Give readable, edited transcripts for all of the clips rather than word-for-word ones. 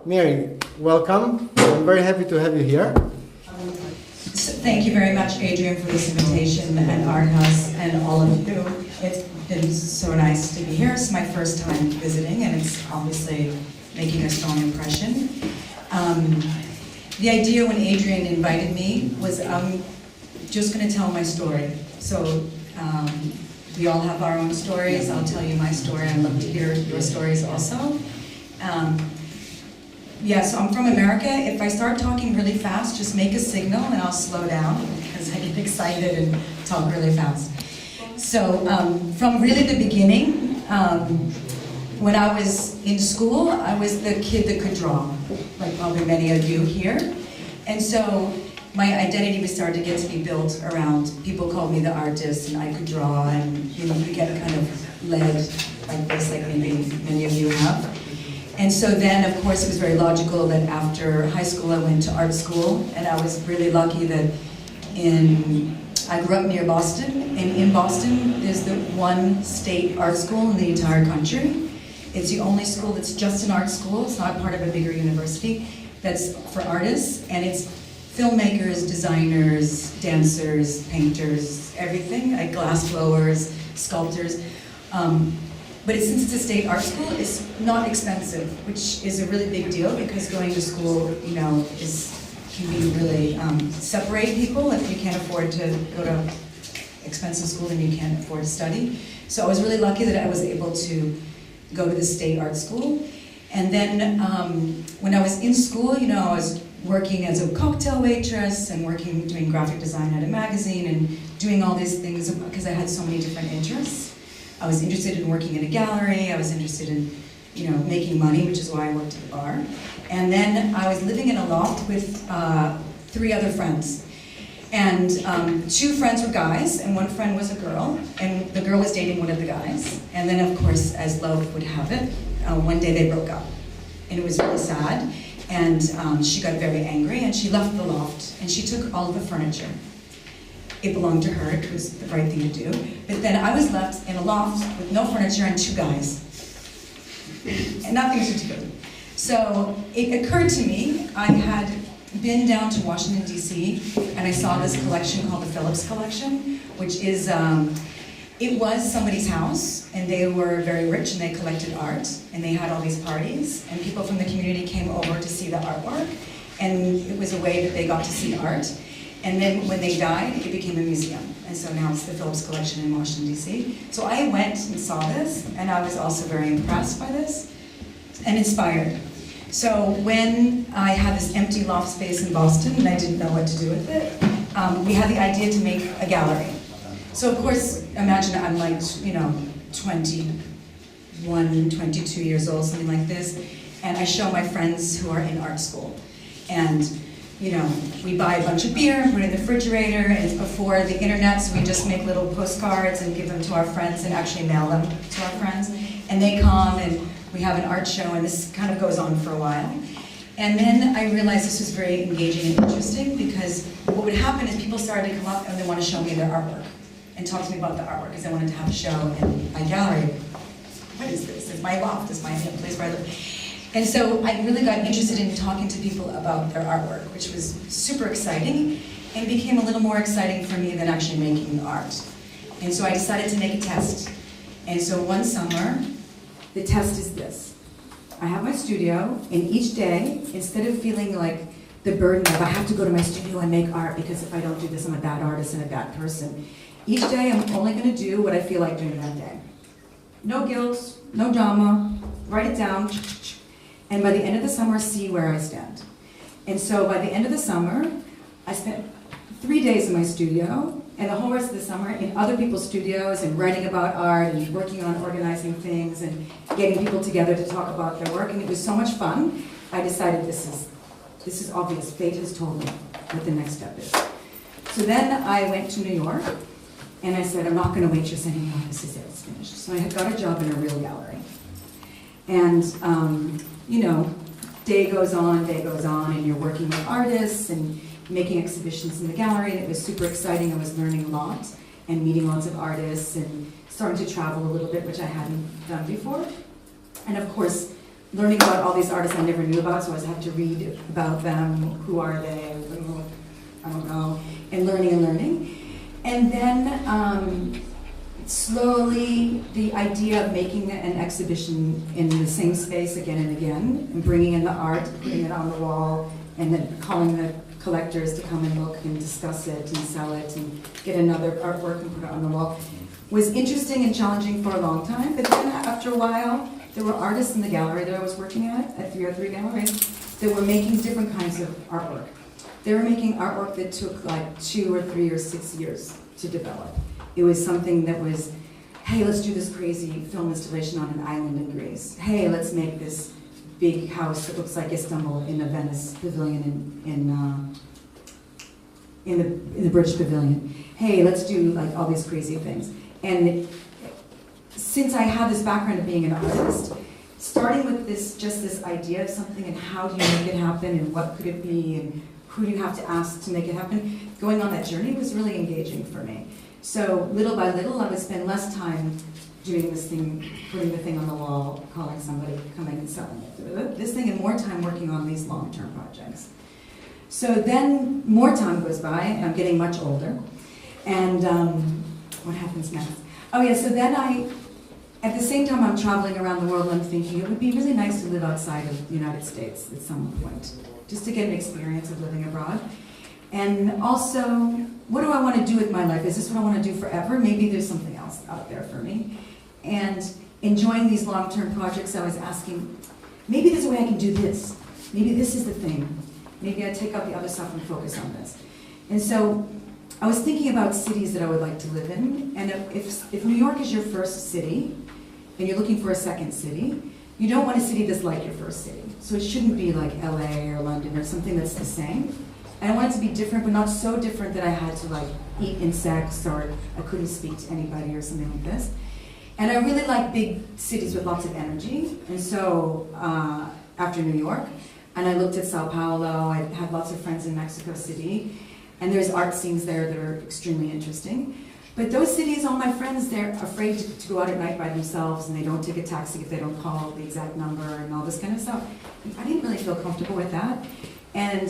Mary, welcome. I'm very happy to have you here. Thank you very much, Adrian, for this invitation, and Art House, and all of you. It's been so nice to be here. It's my first time visiting, and it's obviously making a strong impression. The idea when Adrian invited me was I'm just going to tell my story. So we all have our own stories. I'll tell you my story. I'd love to hear your stories also. Yeah, so I'm from America. If I start talking really fast, just make a signal and I'll slow down because I get excited and talk really fast. So from really the beginning, when I was in school, I was the kid that could draw, like probably many of you here. And so my identity was starting to get to be built around, people called me the artist and I could draw, and you get kind of led like this, like maybe many of you have. And so then, of course, it was very logical that after high school I went to art school, and I was really lucky that I grew up near Boston, and in Boston there's the one state art school in the entire country. It's the only school that's just an art school, it's not part of a bigger university, that's for artists, and it's filmmakers, designers, dancers, painters, everything, like glass blowers, sculptors. But since it's a state art school, it's not expensive, which is a really big deal because going to school, you know, can be really separate people. If you can't afford to go to expensive school, then you can't afford to study. So I was really lucky that I was able to go to the state art school. And then when I was in school, you know, I was working as a cocktail waitress and doing graphic design at a magazine and doing all these things because I had so many different interests. I was interested in working in a gallery, I was interested in, you know, making money, which is why I worked at the bar. And then I was living in a loft with 3 other friends. And 2 friends were guys, and 1 friend was a girl, and the girl was dating one of the guys. And then, of course, as love would have it, one day they broke up. And it was really sad, and she got very angry, and she left the loft, and she took all of the furniture. It belonged to her, it was the right thing to do. But then I was left in a loft with no furniture and 2 guys. And nothing to do. So it occurred to me, I had been down to Washington, D.C., and I saw this collection called the Phillips Collection, which is, it was somebody's house, and they were very rich, and they collected art, and they had all these parties, and people from the community came over to see the artwork, and it was a way that they got to see art. And then when they died, it became a museum. And so now it's the Phillips Collection in Washington, D.C. So I went and saw this, and I was also very impressed by this and inspired. So when I had this empty loft space in Boston, and I didn't know what to do with it, we had the idea to make a gallery. So of course, imagine I'm like, you know, 21, 22 years old, something like this, and I show my friends who are in art school. And you know, we buy a bunch of beer and put it in the refrigerator, and it's before the internet, so we just make little postcards and give them to our friends and actually mail them to our friends. And they come and we have an art show, and this kind of goes on for a while. And then I realized this was very engaging and interesting because what would happen is people started to come up and they want to show me their artwork and talk to me about the artwork because they wanted to have a show in my gallery. What is this? It's my loft, it's my place where I live. And so I really got interested in talking to people about their artwork, which was super exciting, and became a little more exciting for me than actually making the art. And so I decided to make a test. And so one summer, the test is this. I have my studio, and each day, instead of feeling like the burden of I have to go to my studio and make art because if I don't do this, I'm a bad artist and a bad person, each day I'm only going to do what I feel like doing that day. No guilt, no drama, write it down, and by the end of the summer, see where I stand. And so by the end of the summer, I spent 3 days in my studio, and the whole rest of the summer in other people's studios and writing about art and working on organizing things and getting people together to talk about their work, and it was so much fun. I decided this is obvious. Fate has told me what the next step is. So then I went to New York, and I said, I'm not going to waitress anymore. This is it. It's finished. So I had got a job in a real gallery. And, you know, day goes on, and you're working with artists and making exhibitions in the gallery, and it was super exciting. I was learning a lot and meeting lots of artists and starting to travel a little bit, which I hadn't done before. And of course, learning about all these artists I never knew about, so I always have to read about them, who are they, I don't know, and learning. And then slowly the idea of making an exhibition in the same space again and again, and bringing in the art, putting it on the wall, and then calling the collectors to come and look and discuss it and sell it and get another artwork and put it on the wall, was interesting and challenging for a long time. But then after a while, there were artists in the gallery that I was working at 303 Gallery, that were making different kinds of artwork. They were making artwork that took like 2 or 3 or 6 years to develop. It was something that was, hey, let's do this crazy film installation on an island in Greece. Hey, let's make this big house that looks like Istanbul in the Venice Pavilion in the British Pavilion. Hey, let's do like all these crazy things. And since I have this background of being an artist, starting with just this idea of something and how do you make it happen and what could it be and who do you have to ask to make it happen, going on that journey was really engaging for me. So little by little, I would spend less time doing this thing, putting the thing on the wall, calling somebody, coming and selling it. This thing, and more time working on these long-term projects. So then more time goes by, and I'm getting much older. And what happens next? Oh yeah, so then at the same time I'm traveling around the world, I'm thinking it would be really nice to live outside of the United States at some point, just to get an experience of living abroad. And also, what do I want to do with my life? Is this what I want to do forever? Maybe there's something else out there for me. And enjoying these long-term projects, I was asking, maybe there's a way I can do this. Maybe this is the thing. Maybe I take out the other stuff and focus on this. And so I was thinking about cities that I would like to live in. And if New York is your first city, and you're looking for a second city, you don't want a city that's like your first city. So it shouldn't be like LA or London or something that's the same. And I want it to be different, but not so different that I had to like eat insects or I couldn't speak to anybody or something like this. And I really like big cities with lots of energy. And so after New York, and I looked at Sao Paulo, I had lots of friends in Mexico City, and there's art scenes there that are extremely interesting. But those cities, all my friends, they're afraid to go out at night by themselves, and they don't take a taxi if they don't call the exact number and all this kind of stuff. I didn't really feel comfortable with that. And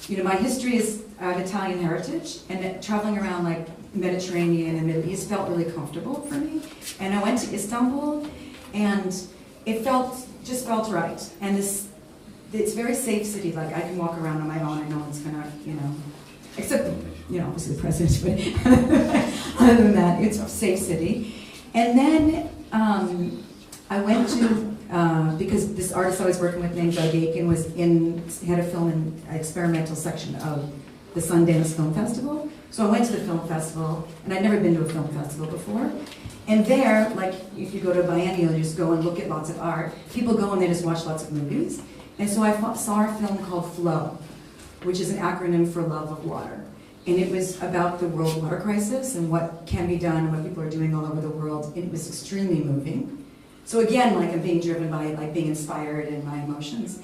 you know, my history is Italian heritage, and traveling around like Mediterranean and Middle East felt really comfortable for me. And I went to Istanbul, and it just felt right. And it's a very safe city. Like I can walk around on my own, and no one's gonna, you know, except, you know, obviously the president. But other than that, it's a safe city. And then I went to because this artist I was working with named Doug Aiken he had a film in an experimental section of the Sundance Film Festival. So I went to the film festival, and I'd never been to a film festival before. And there, like if you go to a biennial, you just go and look at lots of art. People go and they just watch lots of movies. And so I saw a film called Flow, which is an acronym for Love of Water. And it was about the world water crisis and what can be done and what people are doing all over the world. And it was extremely moving. So again, like I'm being driven by like being inspired in my emotions.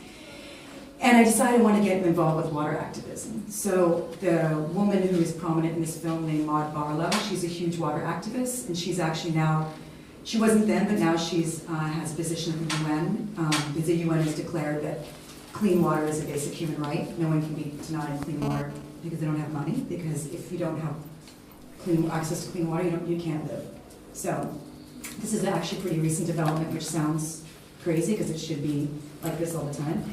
And I decided I want to get involved with water activism. So the woman who is prominent in this film named Maud Barlow, she's a huge water activist, and she's actually now, she wasn't then, but now she's has a position at the UN, because the UN has declared that clean water is a basic human right. No one can be denied clean water because they don't have money, because if you don't have access to clean water, you can't live. So this is actually a pretty recent development, which sounds crazy because it should be like this all the time.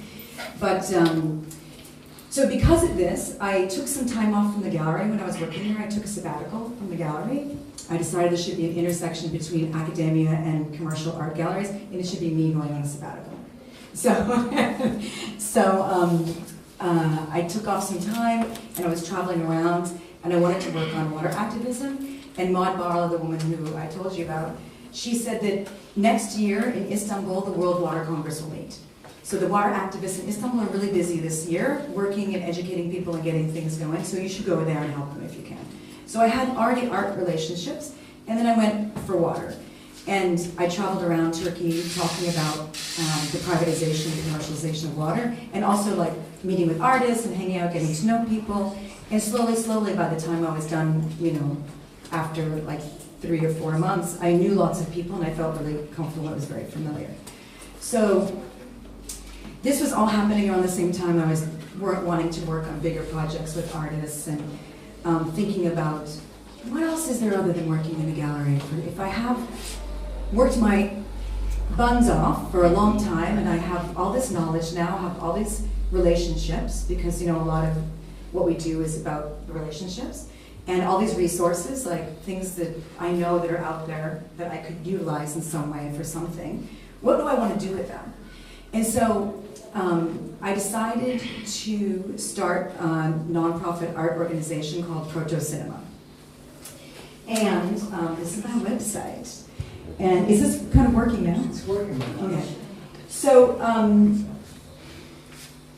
But, so because of this, I took some time off from the gallery when I was working here. I took a sabbatical from the gallery. I decided there should be an intersection between academia and commercial art galleries, and it should be me going on a sabbatical. So, I took off some time, and I was traveling around, and I wanted to work on water activism. And Maud Barlow, the woman who I told you about, she said that next year in Istanbul, the World Water Congress will meet. So the water activists in Istanbul are really busy this year, working and educating people and getting things going, so you should go there and help them if you can. So I had already art relationships, and then I went for water. And I traveled around Turkey talking about the privatization and commercialization of water, and also like meeting with artists and hanging out, getting to know people. And slowly, by the time I was done, you know, after like 3 or 4 months, I knew lots of people and I felt really comfortable. It was very familiar. So this was all happening around the same time I was wanting to work on bigger projects with artists and thinking about what else is there other than working in a gallery. If I have worked my buns off for a long time and I have all this knowledge now, have all these relationships, because a lot of what we do is about relationships, and all these resources, like things that I know that are out there that I could utilize in some way for something. What do I want to do with them? And so I decided to start a nonprofit art organization called Protocinema. And this is my website. And is this kind of working now? It's working now. Okay. So, I'm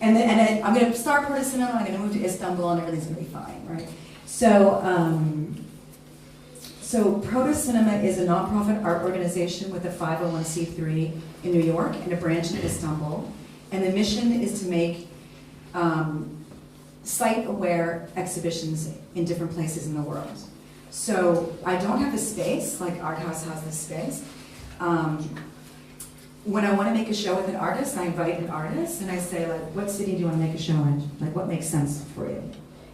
going to start Protocinema, I'm going to move to Istanbul, and everything's going to be fine, right? So, Protocinema is a nonprofit art organization with a 501c3 in New York and a branch in Istanbul. And the mission is to make site-aware exhibitions in different places in the world. So I don't have a space, like Art House has this space. When I want to make a show with an artist, I invite an artist and I say, like, what city do you want to make a show in? Like, what makes sense for you?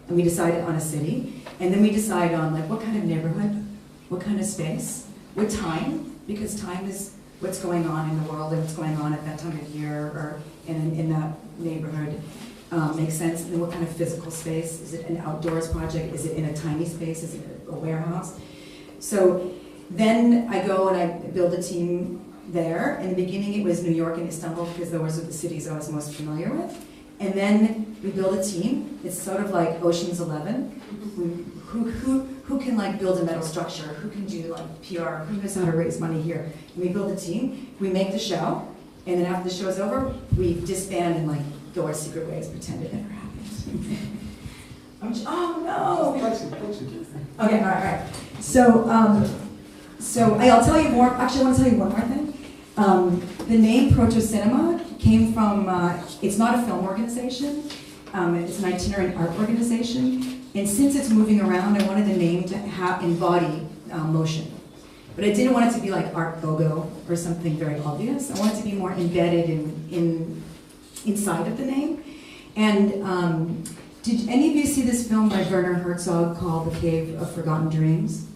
And we decide on a city, and then we decide on, like, what kind of neighborhood, what kind of space, what time, because time is what's going on in the world and what's going on at that time of year or in that neighborhood. Makes sense. And then what kind of physical space? Is it an outdoors project? Is it in a tiny space? Is it a warehouse? So then I go and I build a team there. In the beginning it was New York and Istanbul because those are the cities I was most familiar with. And then we build a team. It's sort of like Ocean's 11. Who can like build a metal structure? Who can do like PR? Who knows how to raise money here? And we build a team. We make the show. And then after the show's over, we disband and like go our secret ways, pretend it never happened. Oh no! Okay, all right. So I'll tell you more. Actually, I want to tell you one more thing. The name Protocinema came from. It's not a film organization. It's an itinerant art organization. And since it's moving around, I wanted the name to embody motion. But I didn't want it to be like Art Go-Go or something very obvious. I wanted it to be more embedded inside of the name. And did any of you see this film by Werner Herzog called The Cave of Forgotten Dreams?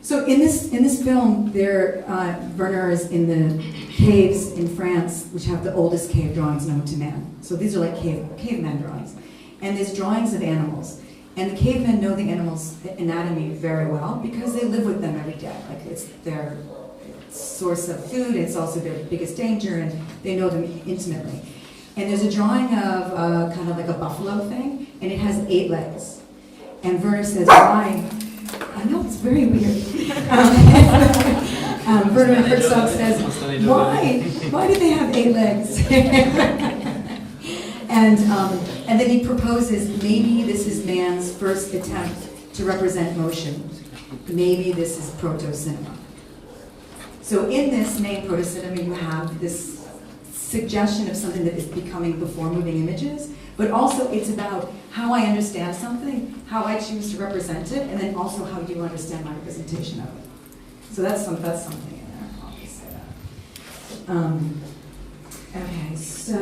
So in this film, Werner is in the caves in France, which have the oldest cave drawings known to man. So these are like caveman drawings. And there's drawings of animals. And the cavemen know the animals' anatomy very well because they live with them every day. Like it's their source of food, it's also their biggest danger, and they know them intimately. And there's a drawing of kind of like a buffalo thing, and it has 8 legs. And Werner says, why? I know, it's very weird. Werner Herzog says, why do they have 8 legs? And then he proposes, maybe this is man's first attempt to represent motion. Maybe this is proto-cinema. So in this name, proto-cinema, you have this suggestion of something that is becoming before moving images, but also it's about how I understand something, how I choose to represent it, and then also how you understand my representation of it. So that's something in there, I'll just say that. Okay, so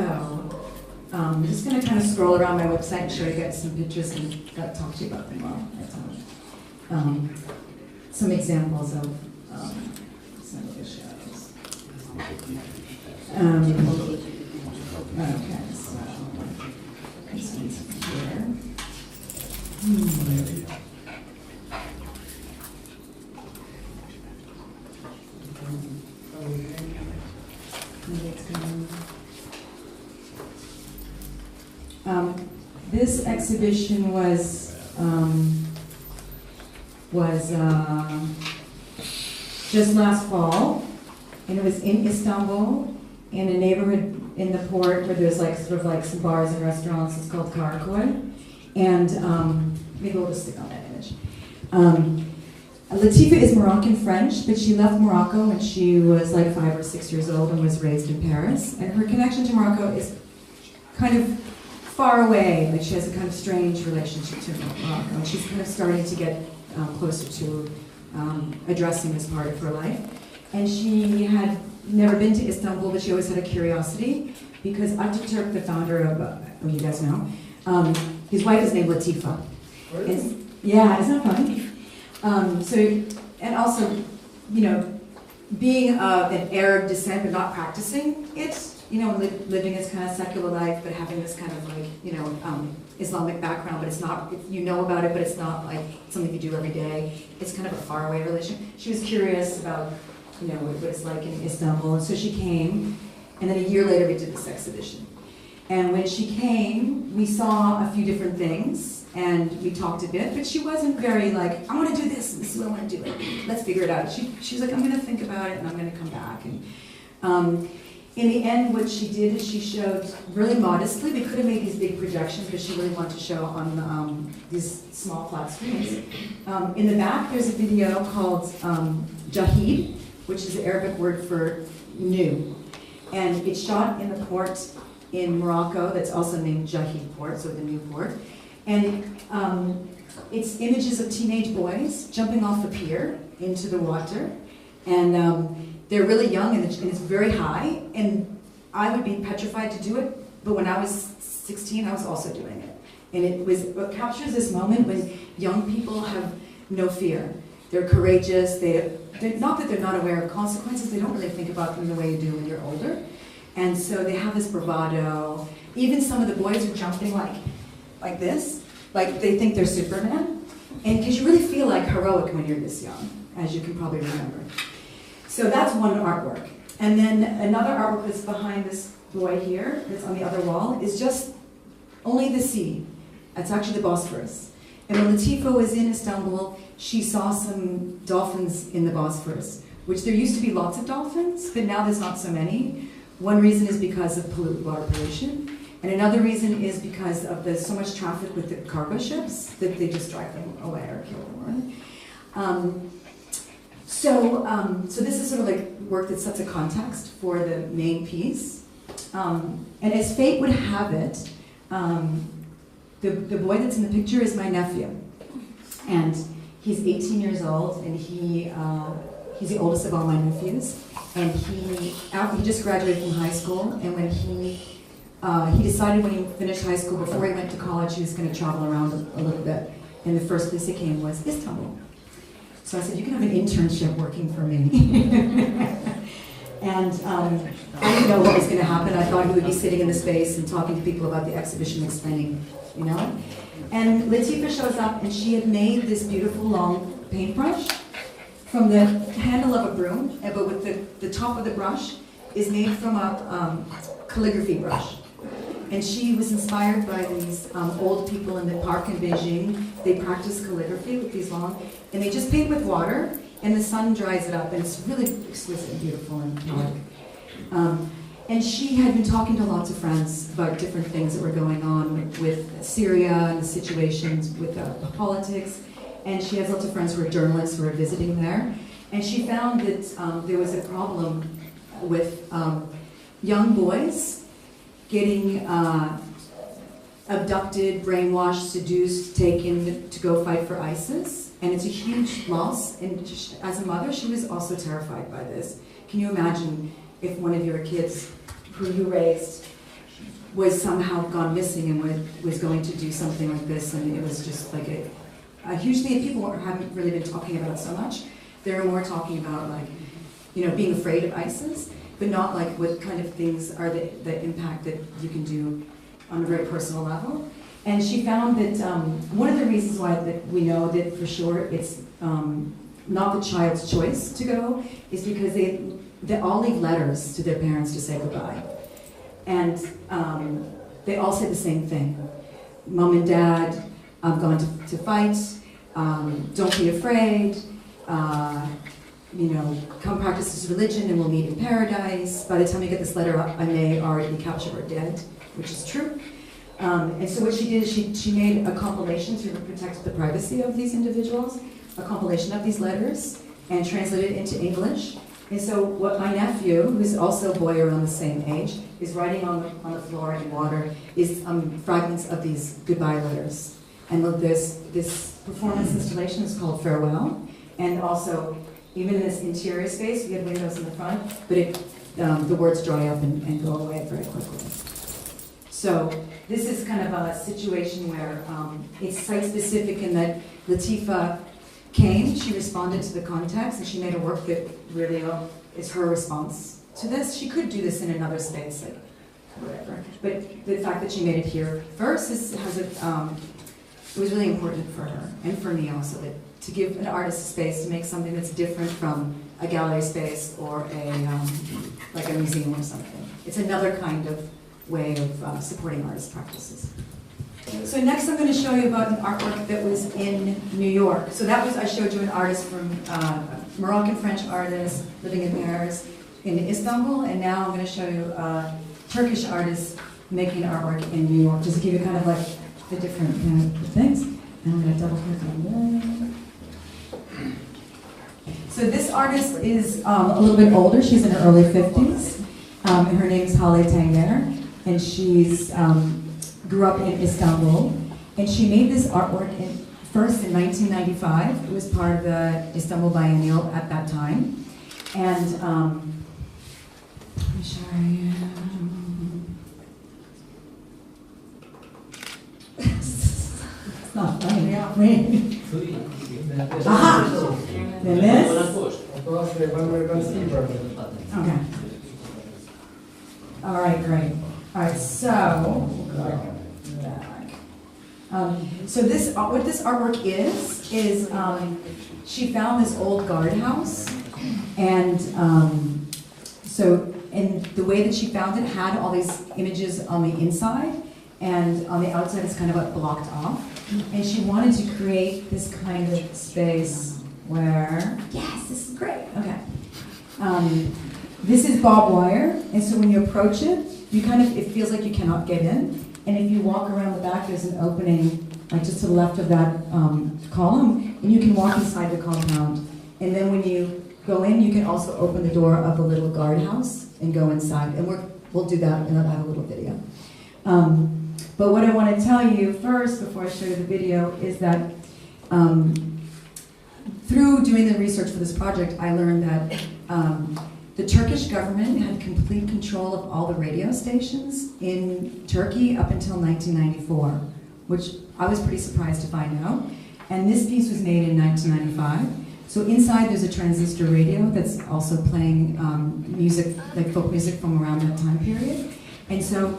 I'm just going to kind of scroll around my website and show you guys some pictures and talk to you about them while some examples of some of the shows. Okay, so this one's here. This exhibition was just last fall, and it was in Istanbul, in a neighborhood in the port where there's like sort of like some bars and restaurants. It's called Karakoy, and maybe we'll just stick on that image. Latifa is Moroccan French, but she left Morocco when she was like 5 or 6 years old and was raised in Paris. And her connection to Morocco is kind of far away, like she has a kind of strange relationship to Morocco. And she's kind of starting to get closer to addressing this part of her life. And she had never been to Istanbul, but she always had a curiosity, because Ataturk, the founder of, who you guys know, his wife is named Latifa. Yeah, isn't that funny? And also, you know, being of an Arab descent but not practicing it, you know, living this kind of secular life, but having this kind of like, you know, Islamic background, but it's not, you know about it, but it's not like something you do every day. It's kind of a faraway relation. She was curious about, you know, what it's like in Istanbul, and so she came, and then a year later we did this exhibition. And when she came, we saw a few different things, and we talked a bit, but she wasn't very like, I want to do this, and this is what I want to do, let's figure it out. She was like, I'm going to think about it, and I'm going to come back. And in the end, what she did is she showed really modestly. We could have made these big projections, but she really wanted to show on these small flat screens. In the back, there's a video called Jahid, which is the Arabic word for new. And it's shot in the port in Morocco that's also named Jahid Port, so the new port. And it's images of teenage boys jumping off the pier into the water. And they're really young, and it's very high, and I would be petrified to do it, but when I was 16, I was also doing it. And it captures this moment when young people have no fear. They're courageous, they're not that they're not aware of consequences, they don't really think about them the way you do when you're older. And so they have this bravado. Even some of the boys are jumping like this, like they think they're Superman. And because you really feel like heroic when you're this young, as you can probably remember. So that's one artwork. And then another artwork that's behind this boy here, that's on the other wall, is just only the sea. That's actually the Bosphorus. And when Latifa was in Istanbul, she saw some dolphins in the Bosphorus, which there used to be lots of dolphins, but now there's not so many. One reason is because of water pollution, and another reason is because of so much traffic with the cargo ships that they just drive them away or kill them. So this is sort of like work that sets a context for the main piece. And as fate would have it, the boy that's in the picture is my nephew. And he's 18 years old, and he's the oldest of all my nephews. And he just graduated from high school, and when he decided when he finished high school, before he went to college, he was going to travel around a little bit. And the first place he came was Istanbul. So I said, you can have an internship working for me. And I didn't know what was going to happen. I thought he would be sitting in the space and talking to people about the exhibition, explaining, you know. And Latifa shows up, and she had made this beautiful long paintbrush from the handle of a broom, but with the top of the brush is made from a calligraphy brush. And she was inspired by these old people in the park in Beijing. They practice calligraphy with these long, and they just paint with water, and the sun dries it up, and it's really exquisite and beautiful and poetic. And she had been talking to lots of friends about different things that were going on with Syria and the situations with politics. And she has lots of friends who are journalists who are visiting there. And she found that there was a problem with young boys getting abducted, brainwashed, seduced, taken to go fight for ISIS. And it's a huge loss. And as a mother, she was also terrified by this. Can you imagine if one of your kids who you raised was somehow gone missing and was going to do something like this? And it was just like a huge thing that people haven't really been talking about so much. They're more talking about, like, you know, being afraid of ISIS, but not like what kind of things are the impact that you can do on a very personal level. And she found that one of the reasons why that we know that for sure it's not the child's choice to go is because they all leave letters to their parents to say goodbye. And they all say the same thing. Mom and Dad, I'm going to fight, don't be afraid, you know, come practice this religion and we'll meet in paradise. By the time you get this letter, I may already be captured or dead, which is true. And so what she did is she made a compilation to protect the privacy of these individuals, a compilation of these letters, and translated it into English. And so what my nephew, who's also a boy around the same age, is writing on the floor in water is fragments of these goodbye letters. And this performance installation is called Farewell. And also even in this interior space, we had windows in the front, but the words dry up and go away very quickly. So this is kind of a situation where it's site-specific in that Latifa came, she responded to the context, and she made a work that really is her response to this. She could do this in another space, like whatever. But the fact that she made it here first it was really important for her, and for me also, to give an artist a space to make something that's different from a gallery space or like a museum or something. It's another kind of way of supporting artist practices. So next I'm going to show you about an artwork that was in New York. So I showed you an artist from Moroccan French artist living in Paris, in Istanbul, and now I'm going to show you a Turkish artist making artwork in New York, just to give you kind of like the different things. And I'm going to double click on that. So this artist is a little bit older. She's in her early 50s. Her name is Hale Tanger, and she's grew up in Istanbul. And she made this artwork first in 1995. It was part of the Istanbul Biennial at that time. And let me show you. It's not funny. Wait. Aha! Then this. Okay. All right, great. All right, so so this what this artwork is she found this old guardhouse, and and the way that she found it had all these images on the inside, and on the outside it's kind of like blocked off. And she wanted to create this kind of space where, yes, this is great, okay. This is barbed wire, and so when you approach it, it feels like you cannot get in. And if you walk around the back, there's an opening, like just to the left of that column, and you can walk inside the compound. And then when you go in, you can also open the door of the little guardhouse and go inside. And we'll do that, and I'll have a little video. But what I want to tell you first, before I show you the video, is that through doing the research for this project, I learned that the Turkish government had complete control of all the radio stations in Turkey up until 1994, which I was pretty surprised to find out. And this piece was made in 1995. So inside there's a transistor radio that's also playing music, like folk music from around that time period. And so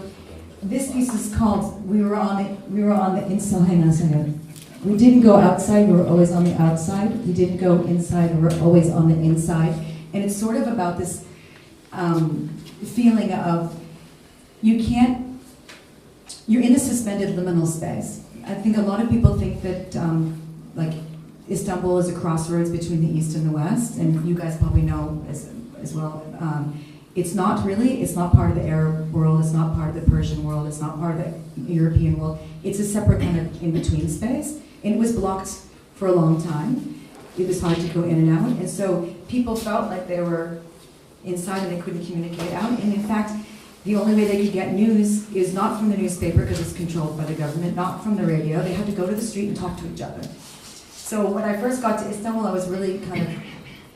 this piece is called We Were on the Inside. We didn't go outside, we were always on the outside. We didn't go inside, we were always on the inside. And it's sort of about this feeling of you're in a suspended liminal space. I think a lot of people think that like Istanbul is a crossroads between the East and the West, and you guys probably know as well. It's not really, it's not part of the Arab world, it's not part of the Persian world, it's not part of the European world. It's a separate kind of in-between space, and it was blocked for a long time. It was hard to go in and out, and so people felt like they were inside and they couldn't communicate out. And in fact, the only way they could get news is not from the newspaper, because it's controlled by the government, not from the radio. They had to go to the street and talk to each other. So when I first got to Istanbul, I was really kind of,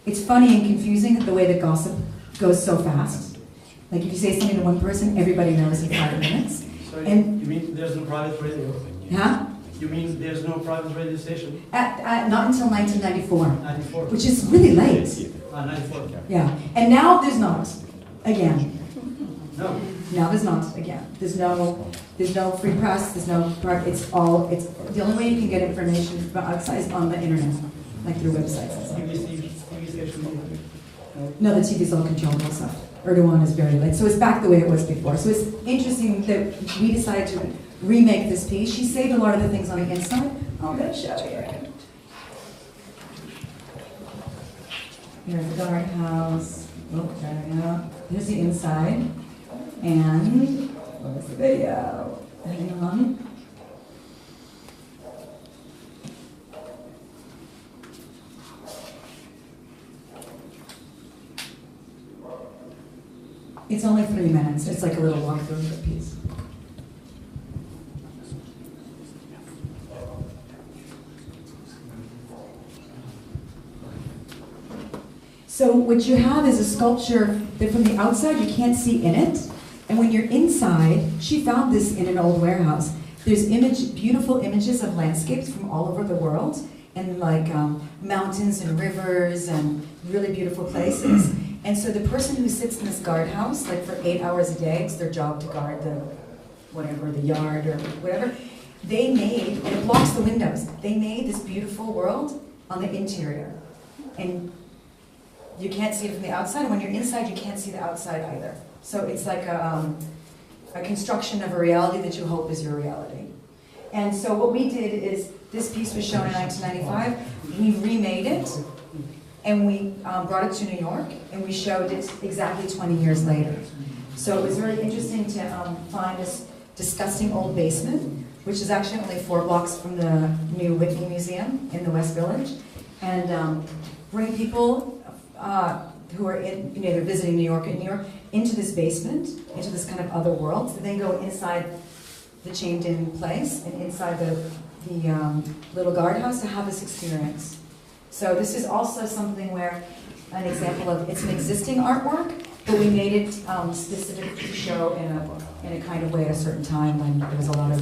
it's funny and confusing the way that gossip goes so fast. Like if you say something to one person, everybody knows in 5 minutes. Sorry, and you mean there's no private radio? Huh? You mean there's no private radio station? Not until 1994. 94. Which is really late. 94. Yeah, and now there's not, again. No. Now there's not, again. There's no free press, there's no, it's the only way you can get information from outside is on the internet, like through websites and stuff. TV station? No, the TV's all controllable stuff. Erdogan is very late, so it's back the way it was before. So it's interesting that we decided to remake this piece. She saved a lot of the things on the inside. I'm going to show you. Here's the guardhouse. Oh, there we go. Here's the inside. And where's the video? Hang on. It's only 3 minutes. It's like a little walkthrough of the piece. So what you have is a sculpture that from the outside you can't see in it, and when you're inside, she found this in an old warehouse. There's beautiful images of landscapes from all over the world, and like mountains and rivers and really beautiful places. And so the person who sits in this guardhouse, like for 8 hours a day, it's their job to guard the whatever, the yard or whatever, they made, and it blocks the windows, they made this beautiful world on the interior. And you can't see it from the outside, and when you're inside, you can't see the outside either. So it's like a construction of a reality that you hope is your reality. And so what we did is, this piece was shown in 1995, we remade it, and we brought it to New York, and we showed it exactly 20 years later. So it was very interesting to find this disgusting old basement, which is actually only 4 blocks from the new Whitney Museum in the West Village, and bring people who are in, they're visiting New York into this basement, into this kind of other world. So they go inside the chained-in place and inside the little guardhouse to have this experience. So this is also something where, an example of, it's an existing artwork, but we made it specific to show in a kind of way at a certain time when there was a lot of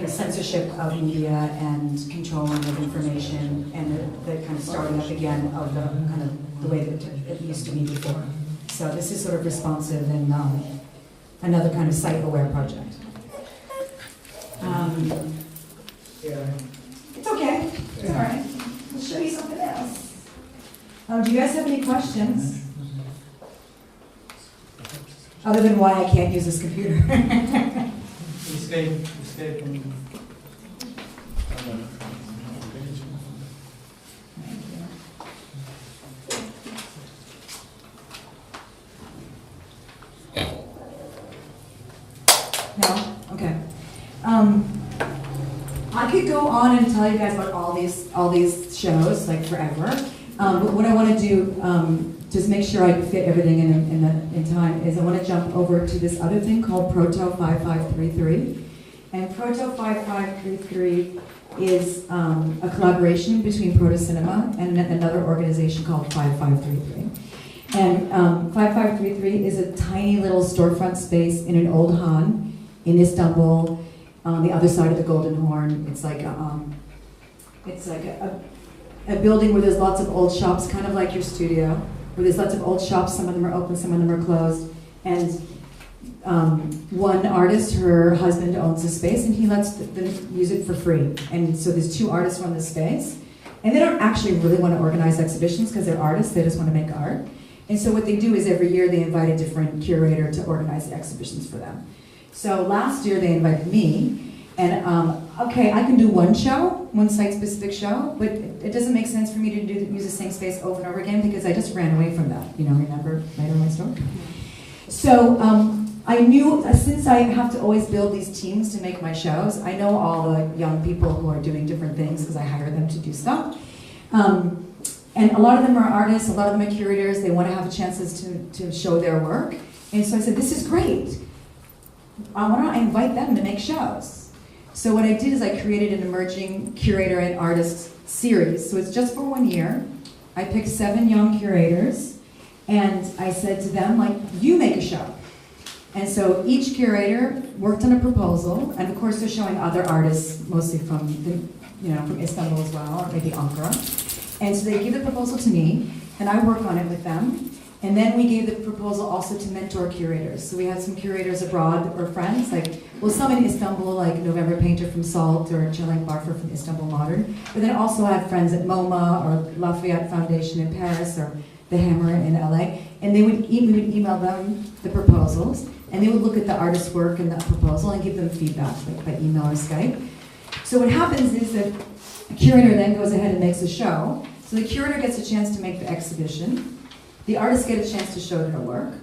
censorship of media and controlling of information, and the kind of starting up again of the kind of the way that it used to be before. So this is sort of responsive and another kind of site-aware project. It's okay. It's all right. We'll show you something else. Do you guys have any questions? Other than why I can't use this computer. Escape from... No? Okay. I could go on and tell you guys about all these shows, like forever. But what I want to do, just make sure I fit everything in time, is I want to jump over to this other thing called Proto 5533. And Proto 5533 is a collaboration between Protocinema and another organization called 5533. And 5533 is a tiny little storefront space in an old Han in Istanbul, on the other side of the Golden Horn. It's like a building where there's lots of old shops, kind of like your studio, where there's lots of old shops. Some of them are open, some of them are closed. And one artist, her husband owns the space, and he lets them use it for free. And so there's 2 artists run the space, and they don't actually really want to organize exhibitions because they're artists. They just want to make art. And so what they do is every year they invite a different curator to organize the exhibitions for them. So last year they invited me, and okay, I can do one site-specific show, but it doesn't make sense for me to use the same space over and over again because I just ran away from that. Remember later in my story? So I knew, since I have to always build these teams to make my shows, I know all the young people who are doing different things because I hire them to do stuff. And a lot of them are artists, a lot of them are curators. They want to have chances to show their work. And so I said, this is great. Why don't I invite them to make shows? So what I did is I created an emerging curator and artist series. So it's just for 1 year. I picked 7 young curators, and I said to them, you make a show. And so each curator worked on a proposal, and of course they're showing other artists, mostly from Istanbul as well, or maybe Ankara. And so they give the proposal to me, and I work on it with them. And then we gave the proposal also to mentor curators. So we had some curators abroad or friends, some in Istanbul, like November Painter from Salt or Celenk Barfer from Istanbul Modern. But then also had friends at MoMA or Lafayette Foundation in Paris or The Hammer in LA. And we would email them the proposals, and they would look at the artist's work and that proposal and give them feedback by email or Skype. So what happens is that a curator then goes ahead and makes a show. So the curator gets a chance to make the exhibition. The artists get a chance to show their work.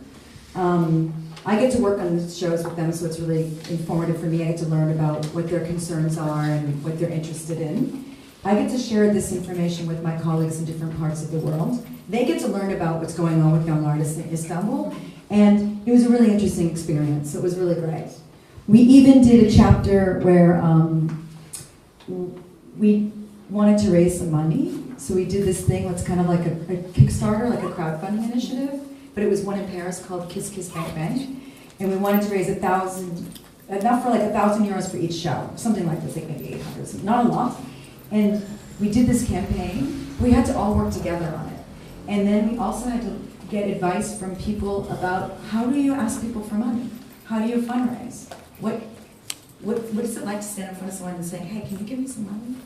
I get to work on the shows with them, so it's really informative for me. I get to learn about what their concerns are and what they're interested in. I get to share this information with my colleagues in different parts of the world. They get to learn about what's going on with young artists in Istanbul, and it was a really interesting experience. It was really great. We even did a chapter where we wanted to raise some money. So we did this thing that's kind of like a Kickstarter, like a crowdfunding initiative, but it was one in Paris called Kiss Kiss Bank Bank. And we wanted to raise enough for like 1,000 euros for each show, something like this, like maybe 800, not a lot. And we did this campaign. We had to all work together on it. And then we also had to get advice from people about how do you ask people for money? How do you fundraise? What is it like to stand in front of someone and say, hey, can you give me some money?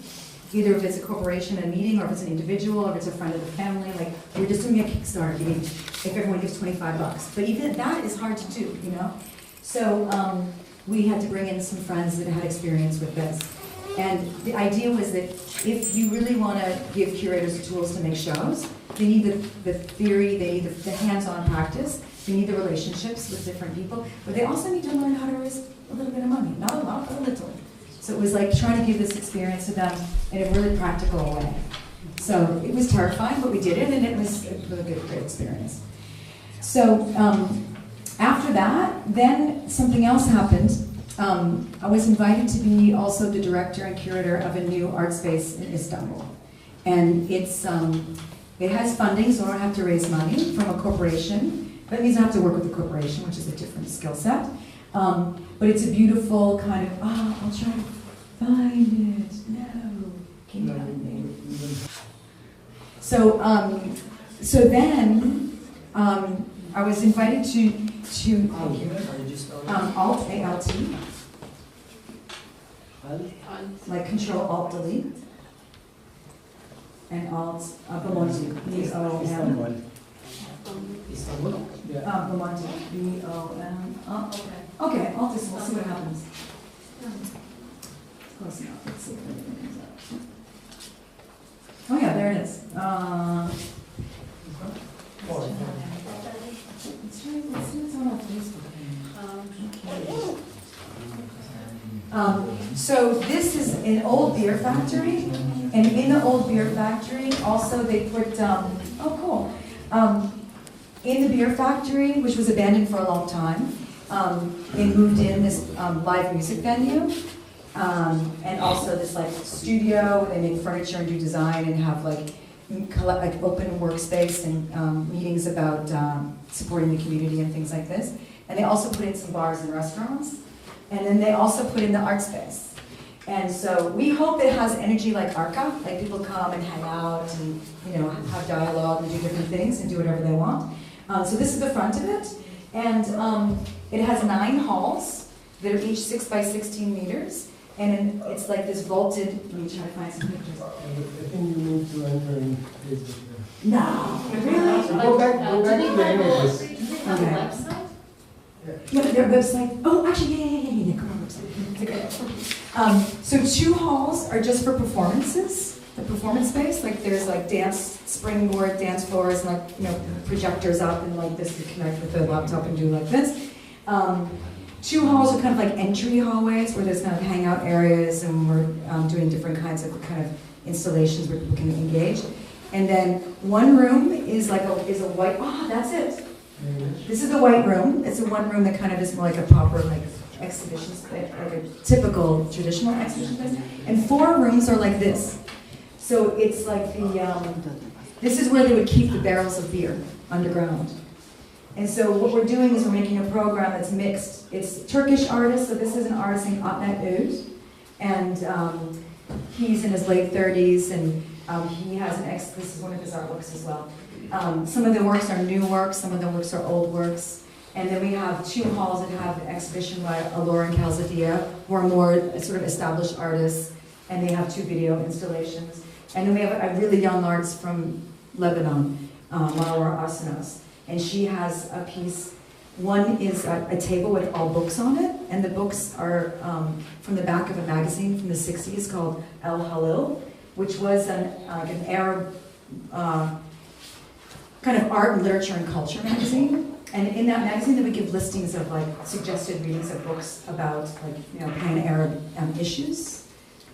Either if it's a corporation, a meeting, or if it's an individual, or if it's a friend of the family. Like, we're just doing a Kickstarter, if everyone gives $25. But even that is hard to do, you know? So we had to bring in some friends that had experience with this. And the idea was that if you really want to give curators the tools to make shows, they need the theory, they need the hands-on practice, they need the relationships with different people, but they also need to learn how to raise a little bit of money. Not a lot, but a little. So it was like trying to give this experience to them in a really practical way. So it was terrifying, but we did it, and it was a really great experience. So after that, then something else happened. I was invited to be also the director and curator of a new art space in Istanbul. And it has funding, so I don't have to raise money from a corporation. That means I have to work with a corporation, which is a different skill set. But it's a beautiful kind of, I'll try to find it. No, can you help me? So then I was invited to Alt, A-L-T, like Control Alt Delete, and Alt Bomonti, B-O-M. Istanbul? Bomonti, B-O-M. Okay, Alt is, we'll see what happens. It's close enough. Let's see if everything comes up. Oh yeah, there it is. Let's see what's on our Facebook page. So this is an old beer factory, and in the old beer factory, also they put, oh cool. In the beer factory, which was abandoned for a long time, they moved in this live music venue, and also this like studio where they make furniture and do design and have like open workspace and meetings about supporting the community and things like this. And they also put in some bars and restaurants. And then they also put in the art space. And so we hope it has energy like Arca, like people come and hang out and have dialogue and do different things and do whatever they want. So this is the front of it. And it has 9 halls that are each 6 by 16 meters. And it's like this vaulted, let me try to find some pictures. I think you need to enter in Facebook. No, really? Go back to the images. Okay. Yeah, but their website, oh, actually, yeah, come on, website. So 2 halls are just for performances, the performance space, like there's like dance, springboard, dance floors, and like, projectors up and like this, you connect with the laptop and do like this. 2 halls are kind of like entry hallways where there's kind of hangout areas and we're doing different kinds of installations where people can engage. And then 1 room is like a white, that's it. This is the white room. It's the 1 room that kind of is more like a proper like exhibition space, like a typical traditional exhibition space. And 4 rooms are like this. So it's like this is where they would keep the barrels of beer underground. And so what we're doing is we're making a program that's mixed. It's Turkish artists, so this is an artist named Ahmet Öd, and he's in his late 30s, and he has this is one of his artworks as well. Some of the works are new works, some of the works are old works, and then we have 2 halls that have an exhibition by Alor and Calzadia, who are more sort of established artists, and they have 2 video installations. And then we have a really young artist from Lebanon, Marwa Arsenos. And she has a piece, one is a table with all books on it, and the books are from the back of a magazine from the 60s called El Halil, which was an Arab kind of art and literature and culture magazine. And in that magazine, they would give listings of like suggested readings of books about like pan-Arab issues.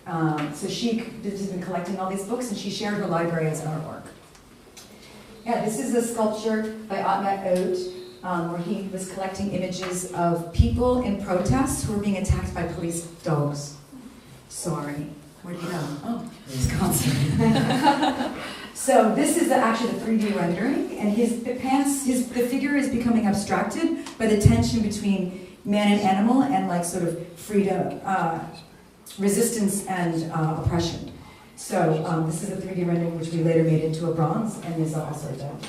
So she has been collecting all these books, and she shared her library as an artwork. Yeah, this is a sculpture by Ahmet Öd, where he was collecting images of people in protests who were being attacked by police dogs. Sorry. Where do you go? Oh, Wisconsin. So this is actually the 3D rendering, and the figure is becoming abstracted by the tension between man and animal and like sort of freedom, resistance and oppression. So this is a 3D rendering which we later made into a bronze, and is also done.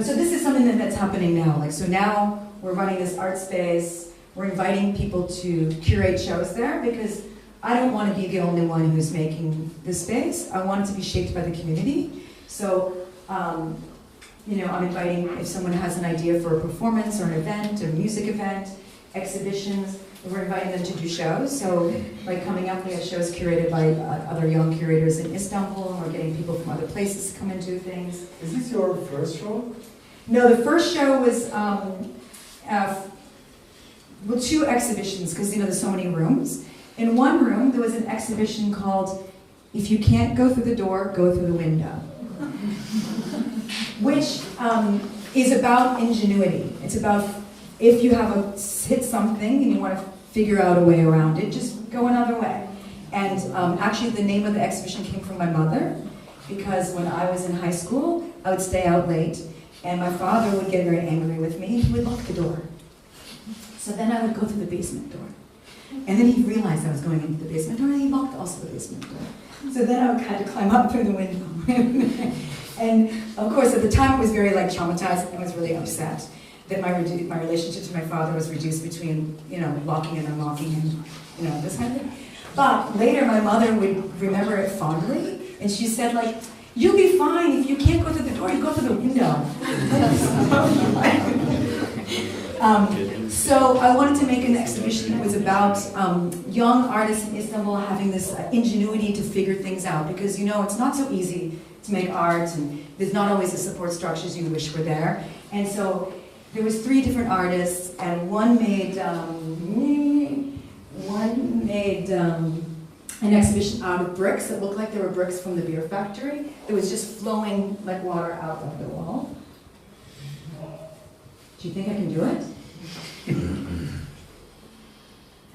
So this is something that's happening now. Like, so now we're running this art space. We're inviting people to curate shows there because I don't want to be the only one who's making this space. I want it to be shaped by the community. So, you know, I'm inviting, if someone has an idea for a performance or an event, or a music event, exhibitions, we're inviting them to do shows. So, like coming up, we have shows curated by other young curators in Istanbul, and we're getting people from other places to come and do things. Is this your first show? No, the first show was, well, 2 exhibitions, because, you know, there's so many rooms. In one room, there was an exhibition called, If You Can't Go Through the Door, Go Through the Window, which is about ingenuity. It's about if you have hit something and you want to figure out a way around it, just go another way. And actually the name of the exhibition came from my mother, because when I was in high school, I would stay out late, and my father would get very angry with me, and he would lock the door. So then I would go through the basement door. And then he realized I was going into the basement door, and he locked also the basement door. So then I would kind of climb up through the window. And of course, at the time, it was very like traumatized. I was really upset that my relationship to my father was reduced between, you know, locking and unlocking and, you know, this kind of thing. But later, my mother would remember it fondly, and she said, like, you'll be fine. If you can't go through the door, you go through the window. So I wanted to make an exhibition that was about young artists in Istanbul having this ingenuity to figure things out, because, you know, it's not so easy to make art, and there's not always the support structures you wish were there. And so there was 3 different artists, and one made an exhibition out of bricks that looked like they were bricks from the beer factory. That was just flowing like water out of the wall. Do you think I can do it? If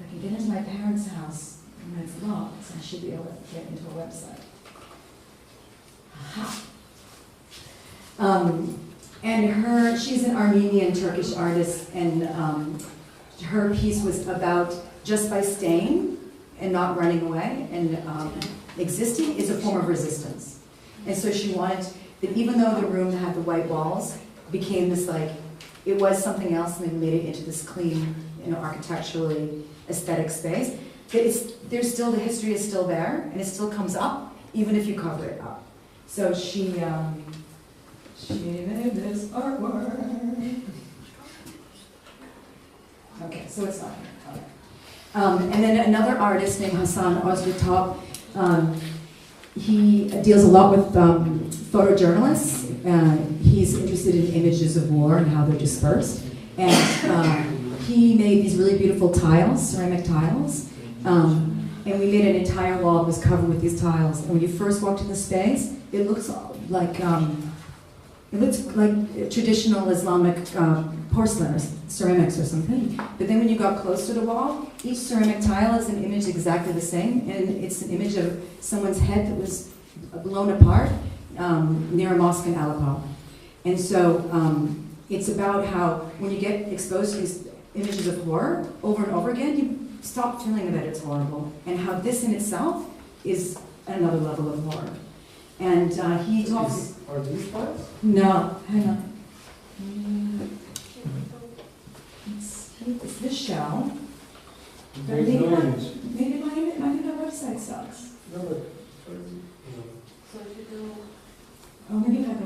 I can get into my parents' house and it's locked, I should be able to get into a website. Aha. And she's an Armenian Turkish artist, and her piece was about just by staying and not running away and existing is a form of resistance. And so she wanted that even though the room that had the white walls became this like, it was something else, and then made it into this clean, you know, architecturally aesthetic space, that there's still, the history is still there, and it still comes up, even if you cover it up. So she made this artwork. Okay, so it's not here. Okay. And then another artist named Hasan Ozgutop, he deals a lot with photojournalists. He's interested in images of war and how they're dispersed. And he made these really beautiful tiles, ceramic tiles. And we made an entire wall that was covered with these tiles. And when you first walked in the space, it looks like traditional Islamic porcelain or ceramics or something. But then when you got close to the wall, each ceramic tile is an image exactly the same, and it's an image of someone's head that was blown apart near a mosque in Aleppo. And so it's about how when you get exposed to these images of horror over and over again, you stop feeling that it's horrible, and how this in itself is another level of horror. And he talks... Are these tiles? No, hang on. It's this shell. There's no image. Maybe my website sucks. No, but... So if you do Oh, maybe if I go...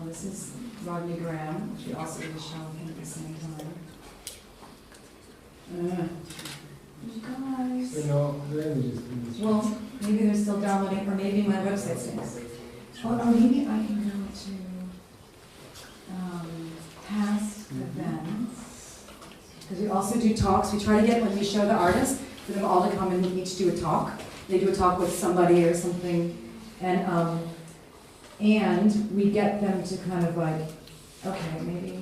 Oh, this is Rodney Graham, which we also did a show of him at the same time. You guys. So no, the images in this. Well, maybe they're still downloading, or maybe my website stinks. Or maybe I can go to past events. Because we also do talks. We try to get, when we show the artists, for them all to come and each do a talk. They do a talk with somebody or something. And we get them to kind of like, okay, maybe.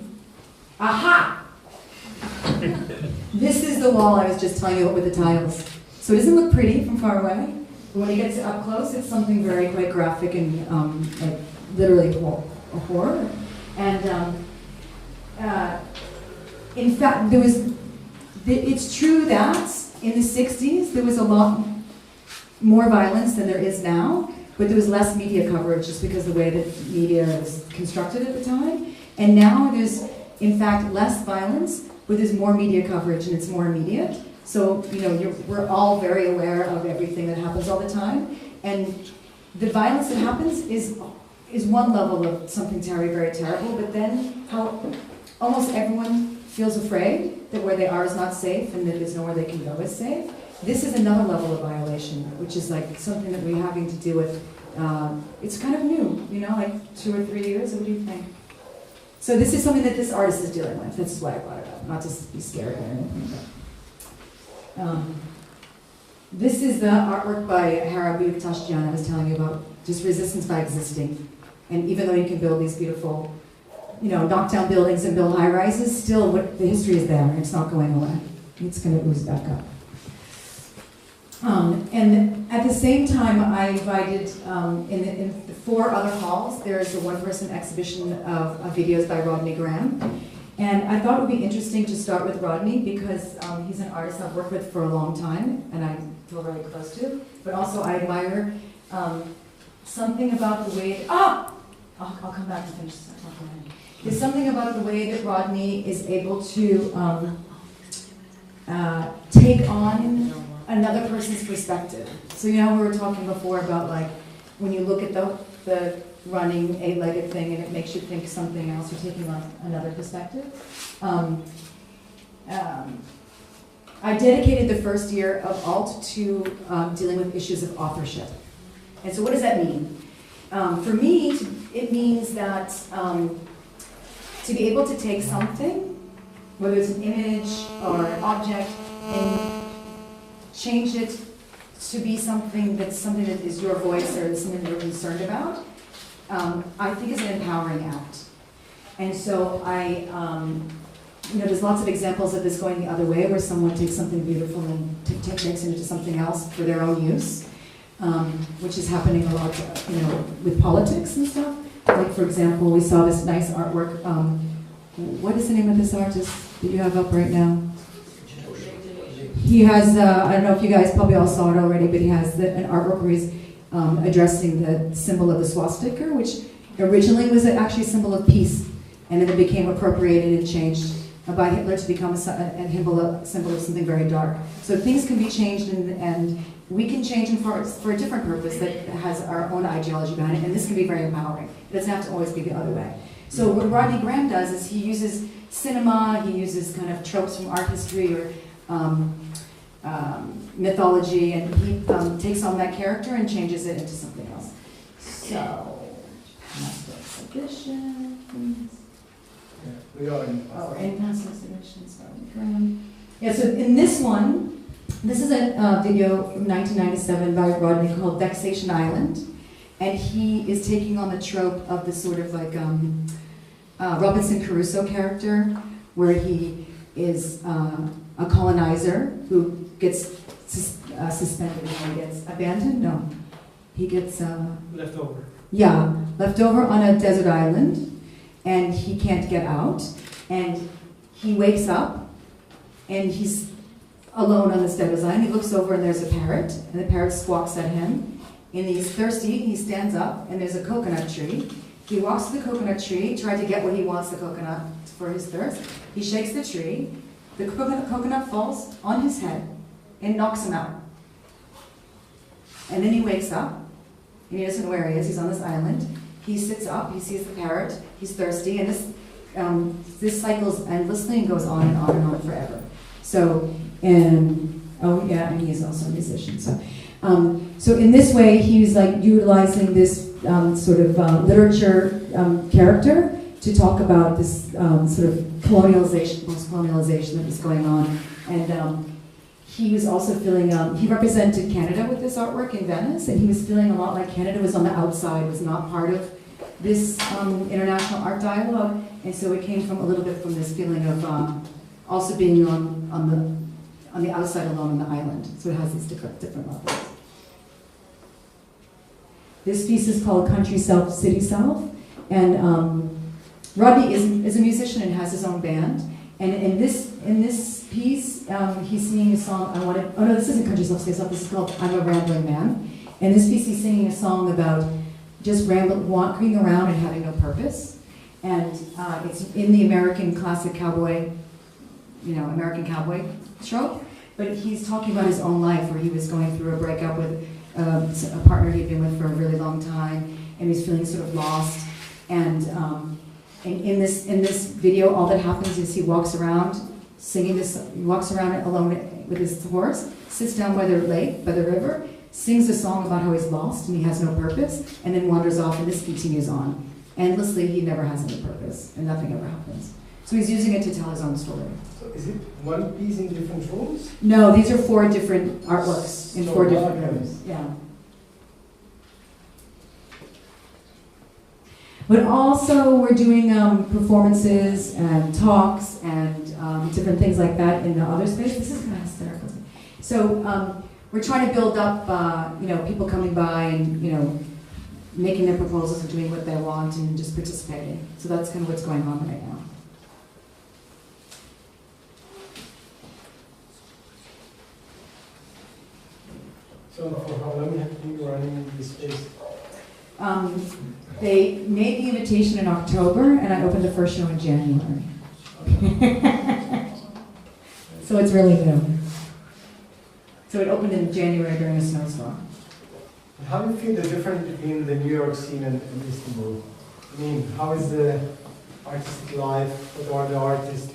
Aha! This is the wall I was just telling you about with the tiles. So it doesn't look pretty from far away, but when it gets up close, it's something very quite graphic and like literally a horror. And in fact, it's true that in the 60s there was a lot more violence than there is now, but there was less media coverage just because of the way that media was constructed at the time. And now there's, in fact, less violence, but there's more media coverage and it's more immediate. So, you know, we're all very aware of everything that happens all the time. And the violence that happens is one level of something very, very terrible, but then how almost everyone feels afraid that where they are is not safe and that there's nowhere they can go is safe. This is another level of violation, which is like something that we're having to deal with. It's kind of new, you know, like 2 or 3 years. What do you think? So this is something that this artist is dealing with. That's why I brought it up, not to be scary or anything. But, this is the artwork by Hara Buyuktaşyan I was telling you about, just resistance by existing. And even though you can build these beautiful, you know, knock down buildings and build high rises, still the history is there. It's not going away. It's going to ooze back up. And at the same time, I invited, in the 4 other halls, there's a one-person exhibition of videos by Rodney Graham. And I thought it would be interesting to start with Rodney because he's an artist I've worked with for a long time and I feel very close to. But also I admire something about the way, I'll come back and finish this. There's something about the way that Rodney is able to take on another person's perspective. So you know we were talking before about like when you look at the running 8-legged thing and it makes you think something else, you're taking on another perspective. I dedicated the first year of Alt to dealing with issues of authorship. And so what does that mean? For me, it means that to be able to take something, whether it's an image or an object, and change it to be something that is your voice or something that you're concerned about, I think is an empowering act. And so you know, there's lots of examples of this going the other way, where someone takes something beautiful and takes it into something else for their own use, which is happening a lot, you know, with politics and stuff. Like, for example, we saw this nice artwork. What is the name of this artist that you have up right now? He has, I don't know if you guys probably all saw it already, but he has an artwork where he's addressing the symbol of the swastika, which originally was actually a symbol of peace, and then it became appropriated and changed by Hitler to become a symbol of something very dark. So things can be changed, and we can change them for a different purpose that has our own ideology behind it, and this can be very empowering. It doesn't have to always be the other way. So what Rodney Graham does is he uses cinema, he uses kind of tropes from art history or mythology, and he takes on that character and changes it into something else. So, past exhibitions. We are in. In past exhibitions. Yeah, so in this one, this is a video from 1997 by Rodney called Vexation Island, and he is taking on the trope of this sort of like Robinson Crusoe character, where he is a colonizer who gets suspended and he gets abandoned. No, he gets left over. Yeah, left over on a desert island, and he can't get out. And he wakes up, and he's alone on this desert island. He looks over, and there's a parrot, and the parrot squawks at him. And he's thirsty. He stands up, and there's a coconut tree. He walks to the coconut tree, tries to get what he wants, the coconut, for his thirst. He shakes the tree. The coconut falls on his head and knocks him out. And then he wakes up, and he doesn't know where he is. He's on this island. He sits up. He sees the parrot. He's thirsty, and this cycles endlessly and goes on and on and on forever. So, and he's also a musician. So in this way, he's like utilizing this sort of literature character to talk about this sort of colonialization, post-colonialization that was going on. And he was also feeling, he represented Canada with this artwork in Venice, and he was feeling a lot like Canada was on the outside, was not part of this international art dialogue. And so it came from a little bit from this feeling of also being on the outside alone on the island. So it has these different levels. This piece is called Country Self, City Self, and Rodney is a musician and has his own band. And in this piece, he's singing a song. Oh no, this isn't Country Self, City Self. This is called I'm a Rambling Man. In this piece, he's singing a song about just walking around and having no purpose. And it's in the American classic cowboy, American cowboy trope. But he's talking about his own life, where he was going through a breakup with a partner he'd been with for a really long time, and he's feeling sort of lost. And in this video, all that happens is he walks around singing this. He walks around alone with his horse, sits down by the lake, by the river, sings a song about how he's lost and he has no purpose, and then wanders off. And this continues on endlessly. He never has any purpose, and nothing ever happens. So he's using it to tell his own story. So is it one piece in different rooms? No, these are 4 different artworks in So 4 different okay. rooms. Yeah. But also we're doing performances and talks and different things like that in the other space. This is kind of hysterical. So we're trying to build up, people coming by and, making their proposals and doing what they want and just participating. So that's kind of what's going on right now. So for how long have you been running in this space? They made the invitation in October, and I opened the first show in January. So it's really new. So it opened in January during a snowstorm. How do you feel the difference between the New York scene and Istanbul? I mean, how is the artistic life? What are the artist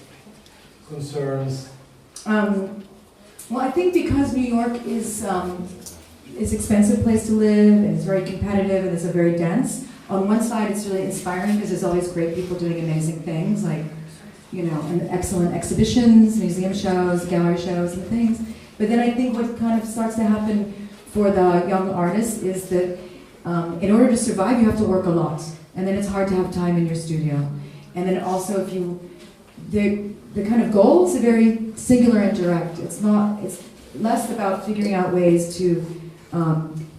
concerns? Well, I think because New York is an expensive place to live, and it's very competitive, and it's a very dense. On one side, it's really inspiring because there's always great people doing amazing things, like, and excellent exhibitions, museum shows, gallery shows, and things. But then I think what kind of starts to happen for the young artists is that in order to survive, you have to work a lot. And then it's hard to have time in your studio. And then also the kind of goals are very singular and direct. It's less about figuring out ways to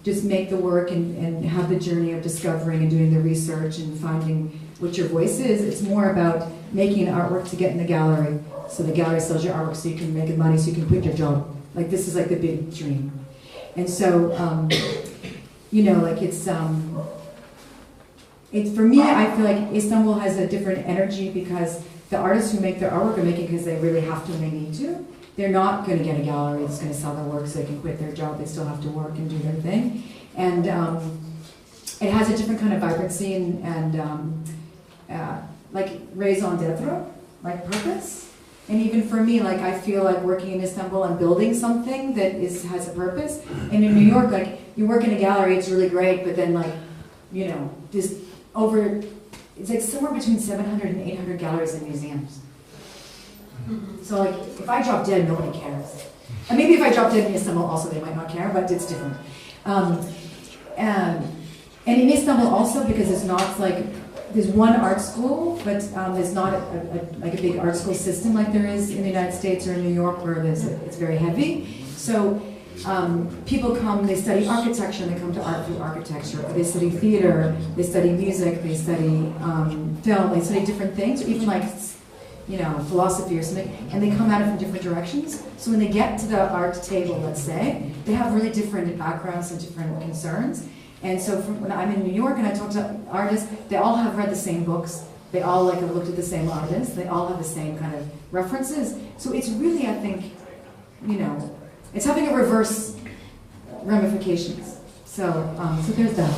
just make the work and have the journey of discovering and doing the research and finding what your voice is. It's more about making an artwork to get in the gallery. So the gallery sells your artwork so you can make money so you can quit your job. Like, this is like the big dream. And so, it's for me, I feel like Istanbul has a different energy because the artists who make their artwork are making because they really have to and they need to. They're not going to get a gallery that's going to sell their work so they can quit their job. They still have to work and do their thing. And it has a different kind of vibrancy and like raison d'etre, like purpose. And even for me, like, I feel like working in Istanbul, I'm building something that has a purpose. And in New York, like, you work in a gallery, it's really great, but then, like, it's like somewhere between 700 and 800 galleries and museums. So, like, if I drop dead, nobody cares. And maybe if I drop dead in Istanbul also, they might not care, but it's different. And in Istanbul also, because it's not like, there's one art school, but there's not a big art school system like there is in the United States or in New York, where it's very heavy. So people come, they study architecture, and they come to art through architecture. Or they study theater, they study music, they study film, they study different things, or even like philosophy or something, and they come at it from different directions. So when they get to the art table, let's say, they have really different backgrounds and different concerns. And so when I'm in New York and I talk to artists, they all have read the same books. They all have looked at the same artists. They all have the same kind of references. So it's really, I think, it's having a reverse ramifications. So there's that.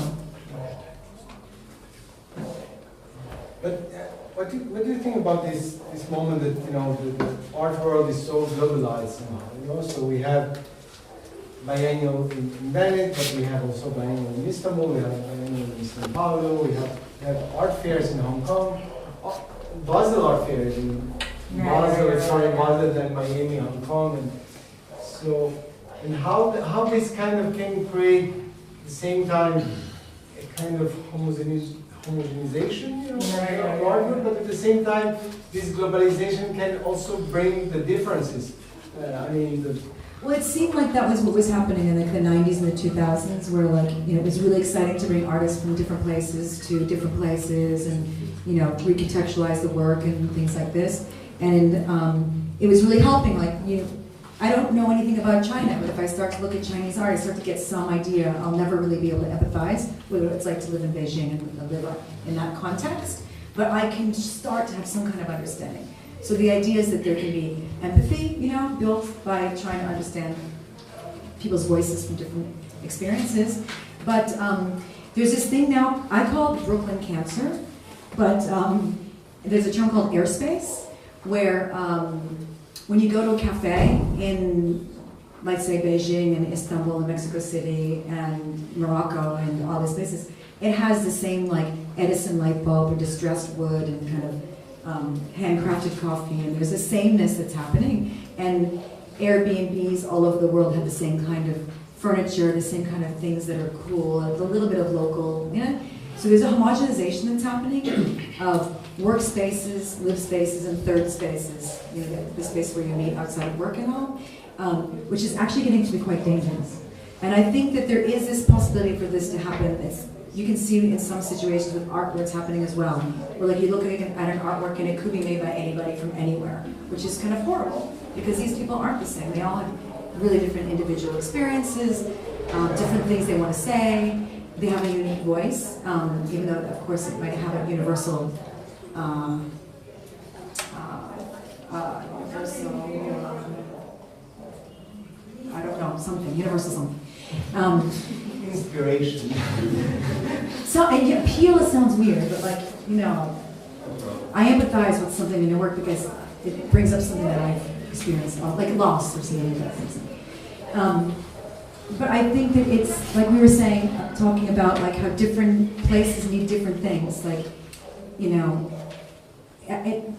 But what do you think about this moment that the art world is so globalized now? So we have biennial in Venice, but we have also biennial in Istanbul, we have biennial in São Paulo, we have art fairs in Hong Kong, Basel art fairs in Basel, Basel and Miami, Hong Kong, and how this kind of can create at the same time a kind of homogenization, you know, Right, of right, art right. world, but at the same time, this globalization can also bring the differences. I mean, Well, it seemed like that was what was happening in like the 90s and the 2000s, where like, you know, it was really exciting to bring artists from different places to different places and, you know, recontextualize the work and things like this. And it was really helping, like, you know, I don't know anything about China, but if I start to look at Chinese art, I start to get some idea. I'll never really be able to empathize with what it's like to live in Beijing and live in that context, but I can start to have some kind of understanding. So the idea is that there can be empathy, you know, built by trying to understand people's voices from different experiences. But there's this thing now, I call it Brooklyn cancer, but there's a term called airspace, where when you go to a cafe in, let's say, Beijing and Istanbul and Mexico City and Morocco and all these places, it has the same like Edison light bulb or distressed wood and kind of handcrafted coffee, and there's a sameness that's happening. And Airbnbs all over the world have the same kind of furniture, the same kind of things that are cool, a little bit of local, you know? So there's a homogenization that's happening of workspaces, live spaces, and third spaces, you know, the space where you meet outside of work and all, which is actually getting to be quite dangerous. And I think that there is this possibility for this to happen. You can see in some situations with art where it's happening as well, where like you look at an artwork and it could be made by anybody from anywhere, which is kind of horrible, because these people aren't the same. They all have really different individual experiences, different things they want to say. They have a unique voice, even though, of course, it might have a universal, I don't know, something, universal something. inspiration. So, and yeah, appeal sounds weird, but like, you know, I empathize with something in your work because it brings up something that I've experienced, like loss or something like that. But I think that it's, like we were saying, talking about like how different places need different things. Like, you know,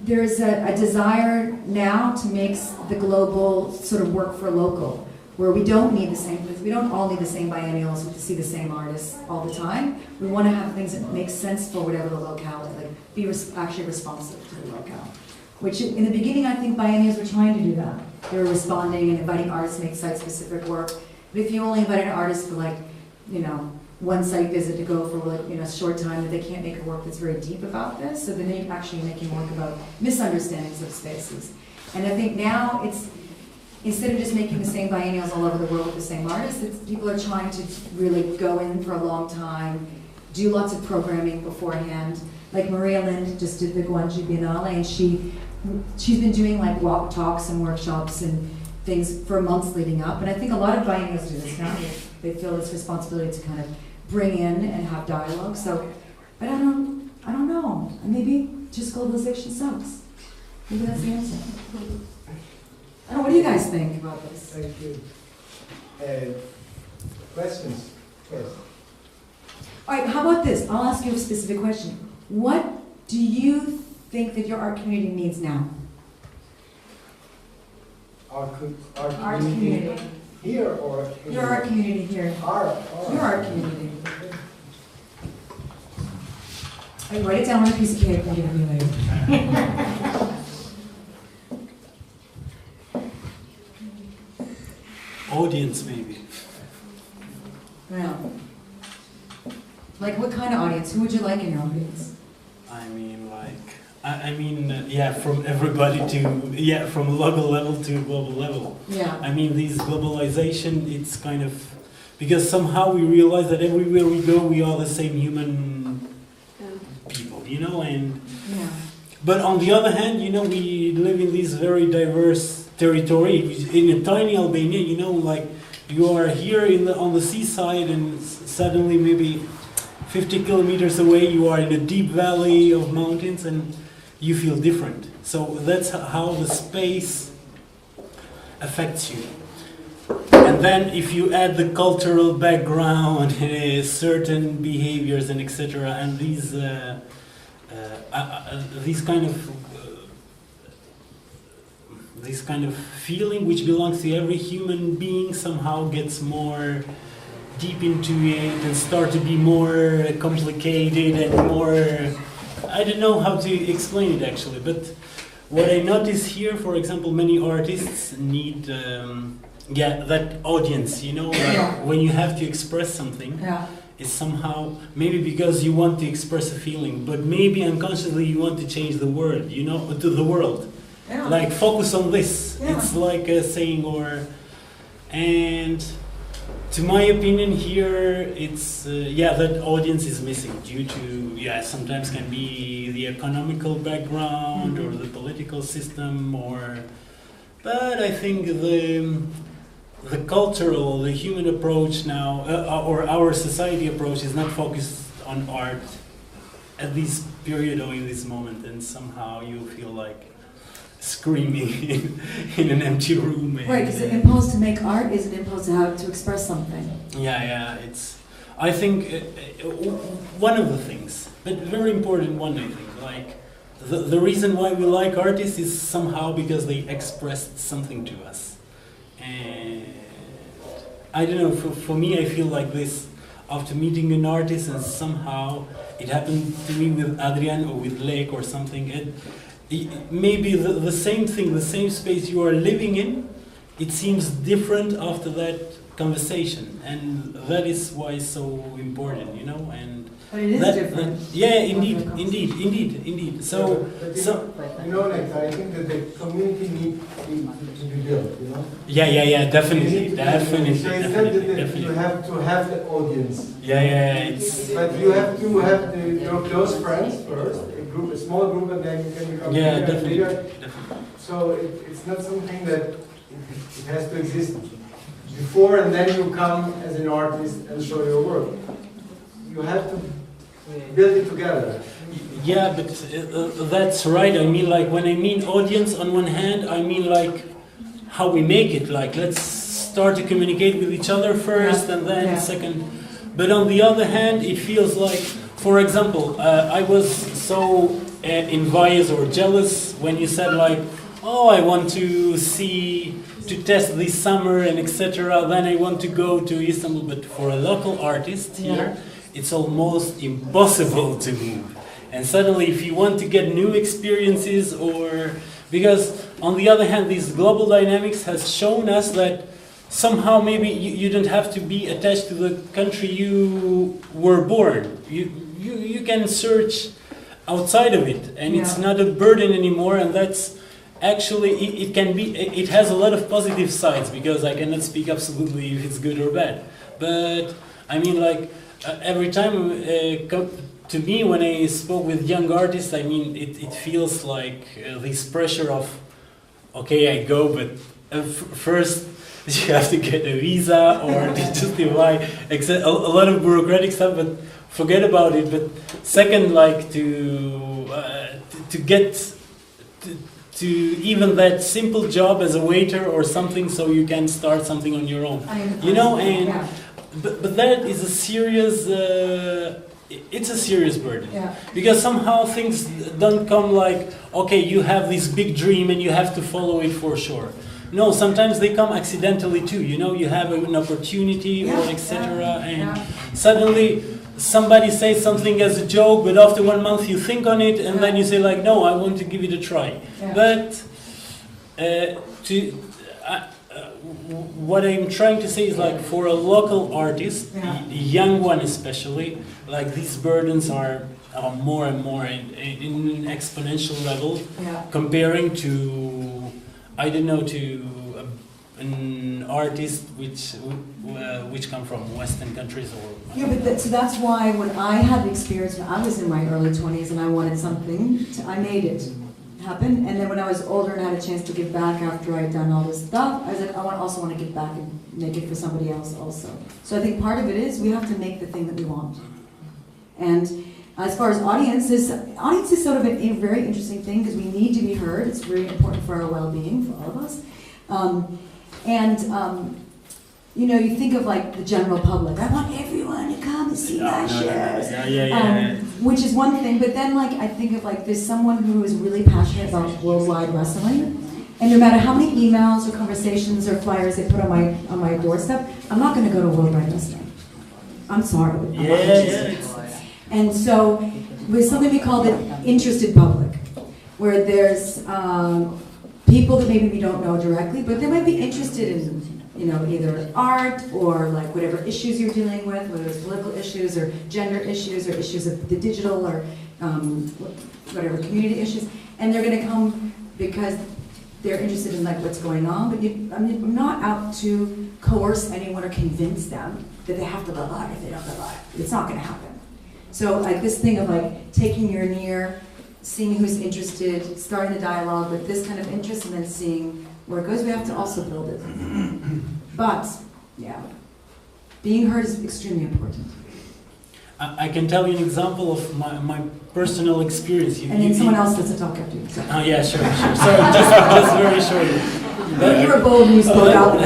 there's a desire now to make the global sort of work for local, where we don't need the same, we don't all need the same biennials to see the same artists all the time. We want to have things that make sense for whatever the locale is, like be actually responsive to the locale. Which in the beginning, I think biennials were trying to do that. They were responding and inviting artists to make site-specific work. But if you only invite an artist for like, you know, one site visit to go for like, you know, a short time, that they can't make a work that's very deep about this, so then they're actually making work about misunderstandings of spaces. And I think now it's, instead of just making the same biennials all over the world with the same artists, people are trying to really go in for a long time, do lots of programming beforehand. Like Maria Lind just did the Guangzhou Biennale, and she's been doing like walk talks and workshops and things for months leading up. And I think a lot of biennials do this now. They feel this responsibility to kind of bring in and have dialogue. So, but I don't know. Maybe just globalization sucks. Maybe that's the answer. I don't know, what do you guys think about this? Thank you. Questions? Yes. All right, how about this? I'll ask you a specific question. What do you think that your art community needs now? Our Art community community. here or Your art community here. Art. Your art community. I write it down on a piece of paper and give it to you later. Audience, maybe. Yeah. Like what kind of audience? Who would you like in your audience? I mean, yeah, from everybody to, yeah, from local level to global level. Yeah. I mean, this globalization, it's kind of, because somehow we realize that everywhere we go, we are the same human people, you know, and, Yeah. but on the other hand, you know, we live in this very diverse territory. In a tiny Albania, you know, like, you are here on the seaside, and suddenly maybe 50 kilometers away, you are in a deep valley of mountains, and you feel different. So that's how the space affects you. And then if you add the cultural background, certain behaviors and etc., and these kind of feeling which belongs to every human being somehow gets more deep into it and start to be more complicated and more, I don't know how to explain it actually, but what I notice here, for example, many artists need that audience, you know, like when you have to express something, it's somehow, maybe because you want to express a feeling, but maybe unconsciously you want to change the word, you know, to the world. Like focus on this. It's like a saying, and to my opinion here, it's that audience is missing due to sometimes can be the economical background or the political system, but I think the cultural, the human approach now, or our society approach, is not focused on art at this period or in this moment, and somehow you feel like screaming in an empty room. Right, because the impulse to make art is an impulse to have to express something. It's, I think, one of the things, but very important one, I think, like, the reason why we like artists is somehow because they expressed something to us. And I don't know, for me I feel like this after meeting an artist, and somehow it happened to me with Adrian or with Lake or something. Maybe the same thing, the same space you are living in, it seems different after that conversation, and that is why it's so important, you know. And but it is different. Indeed. So you know, like, I think that the community needs to be built, you know. Definitely. So it's not that you have to have the audience. It's. But you have to have your close friends first, a small group, and then you can become bigger and bigger. So it's not something that it has to exist before, and then you come as an artist and show your work. You have to build it together. Yeah, but that's right. I mean, like, when I mean audience, on one hand, I mean like how we make it. Like, let's start to communicate with each other first, and then second. But on the other hand, it feels like, for example, I was so envious or jealous when you said like, oh, I want to test this summer and etc. Then I want to go to Istanbul. But for a local artist here, it's almost impossible to move. And suddenly, if you want to get new experiences, because on the other hand, this global dynamics has shown us that somehow maybe you don't have to be attached to the country you were born. You can search outside of it, and it's not a burden anymore. And that's actually, it has a lot of positive sides, because I cannot speak absolutely if it's good or bad. But I mean, like, every time to me, when I spoke with young artists, I mean, it feels like this pressure of, okay, I go, but first you have to get a visa or to justify a lot of bureaucratic stuff, but forget about it. But second, like, to get to even that simple job as a waiter or something, so you can start something on your own, you know. And but that is a serious. It's a serious burden, because somehow things don't come like, okay, you have this big dream and you have to follow it for sure. No, sometimes they come accidentally too. You know, you have an opportunity or etc. And suddenly somebody says something as a joke, but after 1 month you think on it, and then you say like, no, I want to give it a try. But what I'm trying to say is, like, for a local artist, a young one especially, like, these burdens are more and more in an exponential level, comparing to, I don't know, to an artist which come from Western countries or. But so that's why when I had the experience when I was in my early 20s and I wanted something, I made it happen. And then when I was older and had a chance to give back after I'd done all this stuff, I was like, I also want to give back and make it for somebody else also. So I think part of it is we have to make the thing that we want. And as far as audience is sort of a very interesting thing, because we need to be heard. It's very important for our well-being, for all of us. You know, you think of like the general public. I want everyone to come and see my shows. Which is one thing, but then like I think of like there's someone who is really passionate about worldwide wrestling, and no matter how many emails or conversations or flyers they put on my doorstep, I'm not going to go to worldwide wrestling. I'm sorry. I'm not Yeah, interested. And so, with something we call the interested public, where there's people that maybe we don't know directly, but they might be interested in, either art or like whatever issues you're dealing with, whether it's political issues or gender issues or issues of the digital or whatever community issues, and they're going to come because they're interested in like what's going on. But I'm not out to coerce anyone or convince them that they have to love art if they don't love art. It's not going to happen. So like this thing of like taking your ear, seeing who's interested, starting the dialogue with this kind of interest, and then seeing where it goes. We have to also build it. But yeah, being heard is extremely important. I can tell you an example of my personal experience. And then someone else gets to talk after you. Oh yeah, sure. Sorry, just very shortly. But you were bold when you spoke out.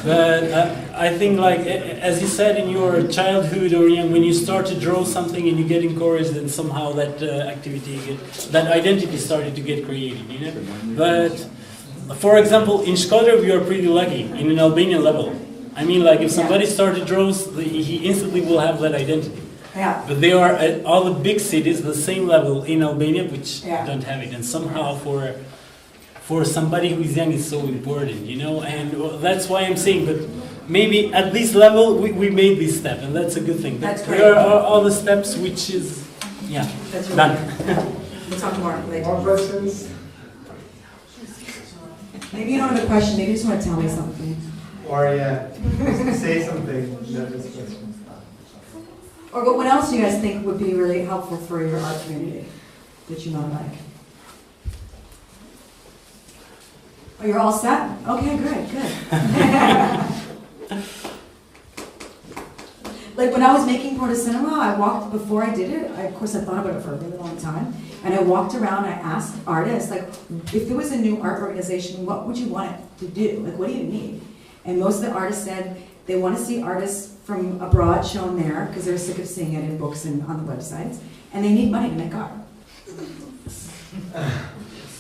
But I think, like as you said, in your childhood or when you start to draw something and you get encouraged, and somehow that that identity started to get created, But for example, in Shkodër, we are pretty lucky in an Albanian level. I mean, like if somebody started draws, he instantly will have that identity. Yeah. But they are at all the big cities the same level in Albania, which Yeah. don't have it, and somehow for somebody who is young is so important, and that's why I'm saying that maybe at this level we made this step, and that's a good thing. That's But great. there are all the steps, which is, That's really done. We'll talk more later. More questions? Maybe you don't have a question, maybe you just want to tell me something. Or say something. This question. Or what else do you guys think would be really helpful for your art community that you might like? Oh, you're all set? Okay, good. Like when I was making Protocinema, I walked, before I did it, of course I thought about it for a really long time, and I walked around, I asked artists, like, if there was a new art organization, what would you want it to do? Like, what do you need? And most of the artists said they want to see artists from abroad shown there, because they're sick of seeing it in books and on the websites, and they need money to make art.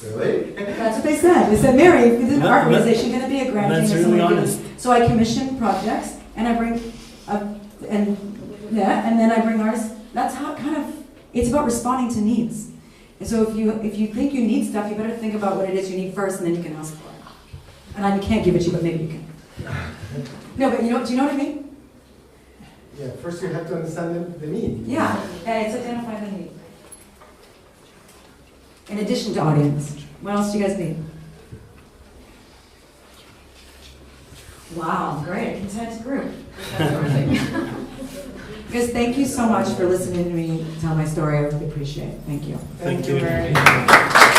Really? That's what they said. They said, Mary, is an art organization going to be a grant That's thing or really something? honest. So I commission projects, and I bring, and then I bring artists. That's how it kind of, it's about responding to needs. And so if you think you need stuff, you better think about what it is you need first, and then you can ask for it. And I can't give it to you, but maybe you can. No, but do you know what I mean? Yeah, first you have to understand the need. Yeah, and it's identify the need. In addition to audience, what else do you guys need? Wow, great, intense group. Guys, thank you so much for listening to me tell my story. I really appreciate it. Thank you. Thank you. Very much.